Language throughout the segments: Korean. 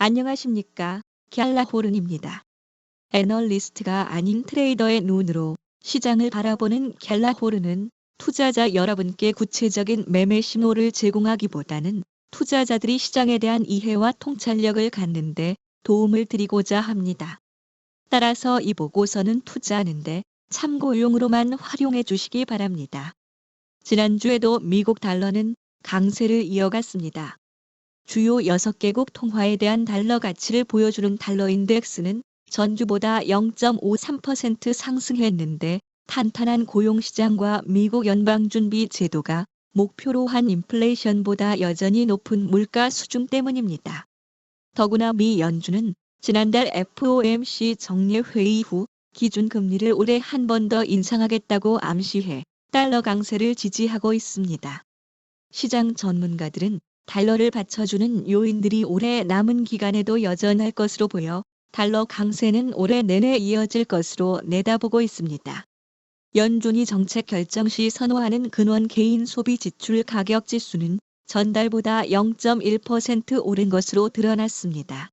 안녕하십니까. 갤라호른입니다. 애널리스트가 아닌 트레이더의 눈으로 시장을 바라보는 갤라호른은 투자자 여러분께 구체적인 매매 신호를 제공하기보다는 투자자들이 시장에 대한 이해와 통찰력을 갖는 데 도움을 드리고자 합니다. 따라서 이 보고서는 투자하는데 참고용으로만 활용해 주시기 바랍니다. 지난주에도 미국 달러는 강세를 이어갔습니다. 주요 6개국 통화에 대한 달러 가치를 보여주는 달러 인덱스는 전주보다 0.53% 상승했는데 탄탄한 고용시장과 미국 연방준비 제도가 목표로 한 인플레이션보다 여전히 높은 물가 수준 때문입니다. 더구나 미 연준은 지난달 FOMC 정례회의 후 기준금리를 올해 한 번 더 인상하겠다고 암시해 달러 강세를 지지하고 있습니다. 시장 전문가들은 달러를 받쳐주는 요인들이 올해 남은 기간에도 여전할 것으로 보여 달러 강세는 올해 내내 이어질 것으로 내다보고 있습니다. 연준이 정책 결정 시 선호하는 근원 개인 소비 지출 가격 지수는 전달보다 0.1% 오른 것으로 드러났습니다.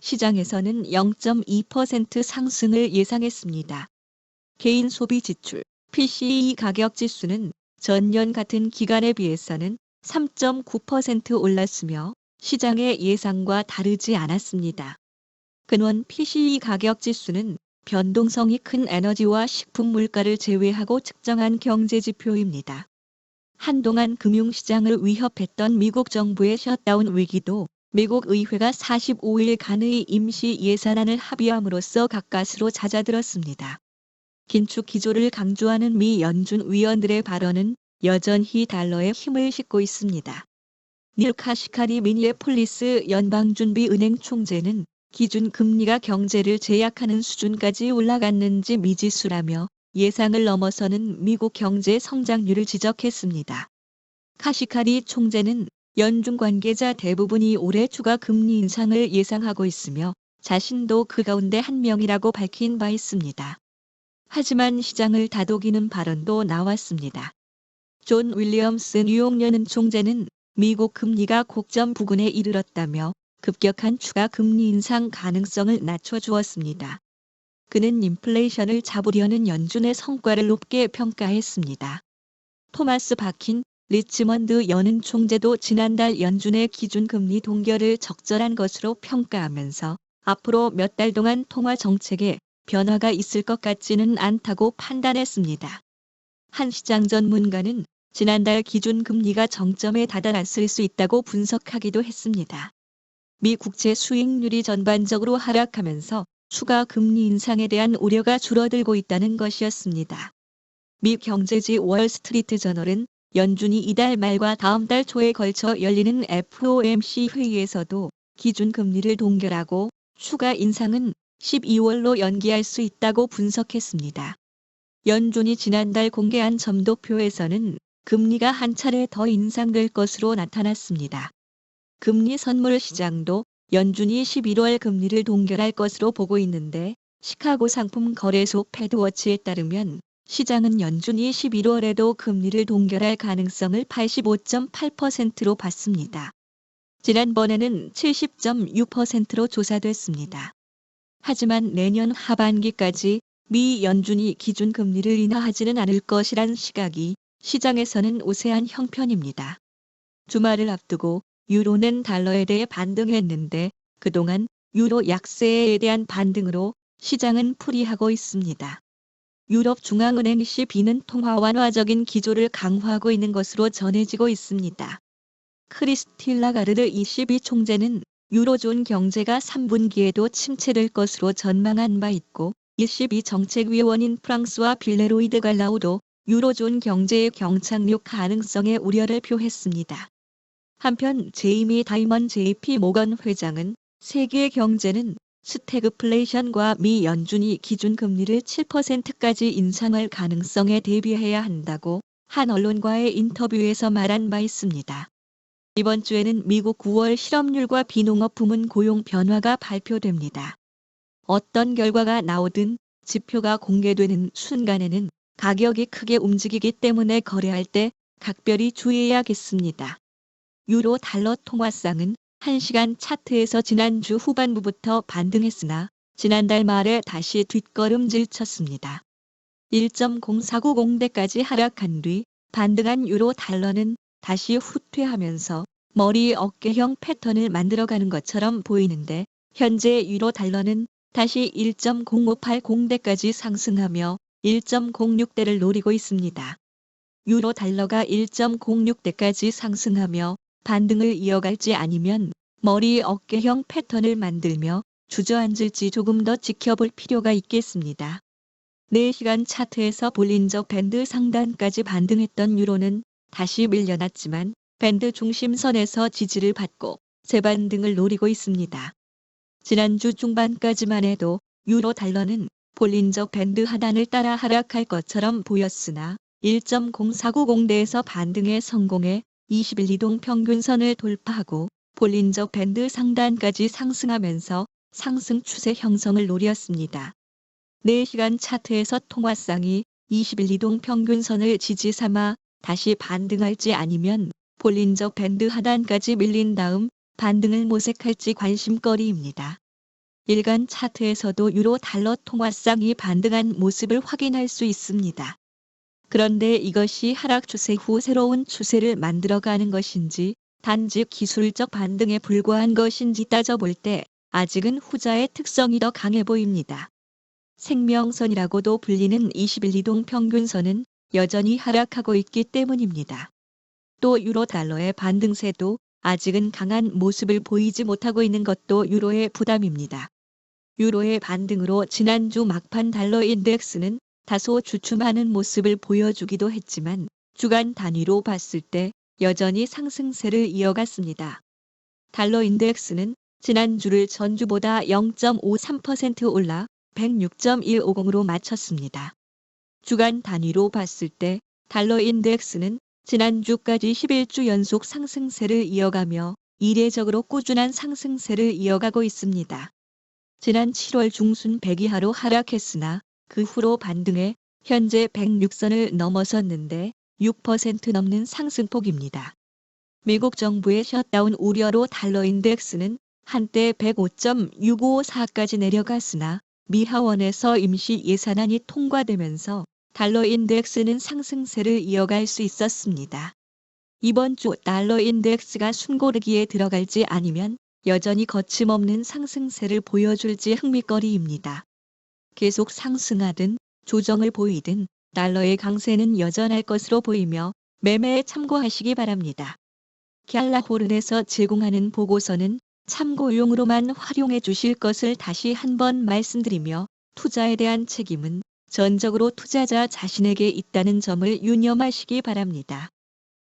시장에서는 0.2% 상승을 예상했습니다. 개인 소비 지출 PCE 가격 지수는 전년 같은 기간에 비해서는 3.9% 올랐으며 시장의 예상과 다르지 않았습니다. 근원 PCE 가격 지수는 변동성이 큰 에너지와 식품 물가를 제외하고 측정한 경제 지표입니다. 한동안 금융시장을 위협했던 미국 정부의 셧다운 위기도 미국 의회가 45일간의 임시 예산안을 합의함으로써 가까스로 잦아들었습니다. 긴축 기조를 강조하는 미 연준 위원들의 발언은 여전히 달러에 힘을 싣고 있습니다. 닐 카시카리 미니애폴리스 연방준비은행 총재는 기준금리가 경제를 제약하는 수준까지 올라갔는지 미지수라며 예상을 넘어서는 미국 경제 성장률을 지적했습니다. 카시카리 총재는 연준 관계자 대부분이 올해 추가 금리 인상을 예상하고 있으며 자신도 그 가운데 한 명이라고 밝힌 바 있습니다. 하지만 시장을 다독이는 발언도 나왔습니다. 존 윌리엄스 뉴욕 연은 총재는 미국 금리가 곡점 부근에 이르렀다며 급격한 추가 금리 인상 가능성을 낮춰주었습니다. 그는 인플레이션을 잡으려는 연준의 성과를 높게 평가했습니다. 토마스 바킨 리치먼드 연은 총재도 지난달 연준의 기준금리 동결을 적절한 것으로 평가하면서 앞으로 몇 달 동안 통화 정책에 변화가 있을 것 같지는 않다고 판단했습니다. 한 시장 전문가는 지난달 기준금리가 정점에 다다랐을 수 있다고 분석하기도 했습니다. 미 국채 수익률이 전반적으로 하락하면서 추가 금리 인상에 대한 우려가 줄어들고 있다는 것이었습니다. 미 경제지 월스트리트 저널은 연준이 이달 말과 다음 달 초에 걸쳐 열리는 FOMC 회의에서도 기준금리를 동결하고 추가 인상은 12월로 연기할 수 있다고 분석했습니다. 연준이 지난달 공개한 점도표에서는 금리가 한 차례 더 인상될 것으로 나타났습니다. 금리 선물 시장도 연준이 11월 금리를 동결할 것으로 보고 있는데 시카고 상품 거래소 패드워치에 따르면 시장은 연준이 11월에도 금리를 동결할 가능성을 85.8%로 봤습니다. 지난번에는 70.6%로 조사됐습니다. 하지만 내년 하반기까지 미 연준이 기준금리를 인하하지는 않을 것이란 시각이 시장에서는 우세한 형편입니다. 주말을 앞두고 유로는 달러에 대해 반등했는데 그동안 유로 약세에 대한 반등으로 시장은 풀이하고 있습니다. 유럽 중앙은행 ECB는 통화 완화적인 기조를 강화하고 있는 것으로 전해지고 있습니다. 크리스틴 라가르드 ECB 총재는 유로존 경제가 3분기에도 침체될 것으로 전망한 바 있고 ECB 정책위원인 프랑스와 빌레로이드 갈라우도 유로존 경제의 경착륙 가능성에 우려를 표했습니다. 한편 제이미 다이먼 JP 모건 회장은 세계 경제는 스태그플레이션과 미 연준이 기준금리를 7%까지 인상할 가능성에 대비해야 한다고 한 언론과의 인터뷰에서 말한 바 있습니다. 이번 주에는 미국 9월 실업률과 비농업 부문 고용 변화가 발표됩니다. 어떤 결과가 나오든 지표가 공개되는 순간에는 가격이 크게 움직이기 때문에 거래할 때 각별히 주의해야겠습니다. 유로 달러 통화상은 1시간 차트에서 지난주 후반부부터 반등했으나 지난달 말에 다시 뒷걸음질 쳤습니다. 1.0490대까지 하락한 뒤 반등한 유로 달러는 다시 후퇴하면서 머리 어깨형 패턴을 만들어가는 것처럼 보이는데 현재 유로 달러는 다시 1.0580대까지 상승하며 1.06대를 노리고 있습니다. 유로 달러가 1.06대까지 상승하며 반등을 이어갈지 아니면 머리 어깨형 패턴을 만들며 주저앉을지 조금 더 지켜볼 필요가 있겠습니다. 4시간 차트에서 볼린저 밴드 상단까지 반등했던 유로는 다시 밀려났지만 밴드 중심선에서 지지를 받고 재반등을 노리고 있습니다. 지난주 중반까지만 해도 유로 달러는 볼린저 밴드 하단을 따라 하락할 것처럼 보였으나 1.0490대에서 반등에 성공해 20일 이동 평균선을 돌파하고 볼린저 밴드 상단까지 상승하면서 상승 추세 형성을 노렸습니다. 4시간 차트에서 통화상이 20일 이동 평균선을 지지 삼아 다시 반등할지 아니면 볼린저 밴드 하단까지 밀린 다음 반등을 모색할지 관심거리입니다. 일간 차트에서도 유로 달러 통화상이 반등한 모습을 확인할 수 있습니다. 그런데 이것이 하락 추세 후 새로운 추세를 만들어가는 것인지 단지 기술적 반등에 불과한 것인지 따져볼 때 아직은 후자의 특성이 더 강해 보입니다. 생명선이라고도 불리는 20일 이동 평균선은 여전히 하락하고 있기 때문입니다. 또 유로 달러의 반등세도 아직은 강한 모습을 보이지 못하고 있는 것도 유로의 부담입니다. 유로의 반등으로 지난주 막판 달러 인덱스는 다소 주춤하는 모습을 보여주기도 했지만 주간 단위로 봤을 때 여전히 상승세를 이어갔습니다. 달러 인덱스는 지난주를 전주보다 0.53% 올라 106.150으로 마쳤습니다. 주간 단위로 봤을 때 달러 인덱스는 지난주까지 11주 연속 상승세를 이어가며 이례적으로 꾸준한 상승세를 이어가고 있습니다. 지난 7월 중순 100이하로 하락했으나 그 후로 반등해 현재 106선을 넘어섰는데 6% 넘는 상승폭입니다. 미국 정부의 셧다운 우려로 달러 인덱스는 한때 105.654까지 내려갔으나 미 하원에서 임시 예산안이 통과되면서 달러 인덱스는 상승세를 이어갈 수 있었습니다. 이번 주 달러 인덱스가 숨고르기에 들어갈지 아니면 여전히 거침없는 상승세를 보여줄지 흥미거리입니다. 계속 상승하든 조정을 보이든 달러의 강세는 여전할 것으로 보이며 매매에 참고하시기 바랍니다. 갤라호른에서 제공하는 보고서는 참고용으로만 활용해 주실 것을 다시 한번 말씀드리며 투자에 대한 책임은 전적으로 투자자 자신에게 있다는 점을 유념하시기 바랍니다.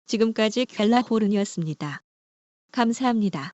지금까지 갤라호른이었습니다. 감사합니다.